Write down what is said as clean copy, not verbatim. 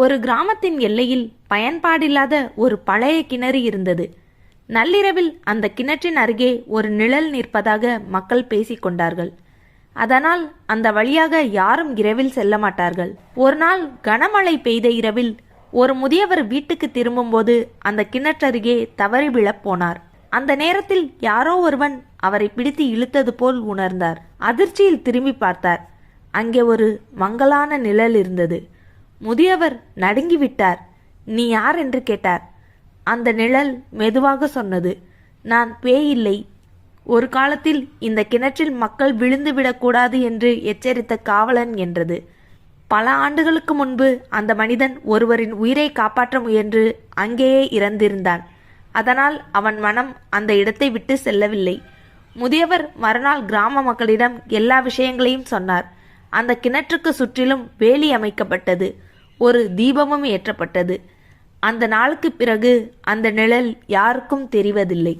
ஒரு கிராமத்தின் எல்லையில் பயன்பாடில்லாத ஒரு பழைய கிணறு இருந்தது. நள்ளிரவில் அந்த கிணற்றின் அருகே ஒரு நிழல் நிற்பதாக மக்கள் பேசிக்கொண்டார்கள். அதனால் அந்த வழியாக யாரும் இரவில் செல்ல மாட்டார்கள். ஒரு நாள் கனமழை பெய்த இரவில் ஒரு முதியவர் வீட்டுக்கு திரும்பும்போது அந்த கிணற்றருகே தவறி விழப் போனார். அந்த நேரத்தில் யாரோ ஒருவன் அவரை பிடித்து இழுத்தது போல் உணர்ந்தார். அதிர்ச்சியில் திரும்பி பார்த்தார். அங்கே ஒரு மங்கலான நிழல் இருந்தது. முதியவர் நடுங்கிவிட்டார். நீ யார் என்று கேட்டார். அந்த நிழல் மெதுவாக சொன்னது, நான் பேய் இல்லை. ஒரு காலத்தில் இந்த கிணற்றில் மக்கள் விழுந்து விடக்கூடாது என்று எச்சரித்த காவலன் என்றது. பல ஆண்டுகளுக்கு முன்பு அந்த மனிதன் ஒருவரின் உயிரை காப்பாற்ற முயன்று அங்கேயே இறந்திருந்தான். அதனால் அவன் மனம் அந்த இடத்தை விட்டு செல்லவில்லை. முதியவர் மறுநாள் கிராம மக்களிடம் எல்லா விஷயங்களையும் சொன்னார். அந்த கிணற்றுக்கு சுற்றிலும் வேலி அமைக்கப்பட்டது. ஒரு தீபமும் ஏற்றப்பட்டது. அந்த நாளுக்கு பிறகு அந்த நிழல் யாருக்கும் தெரிவதில்லை.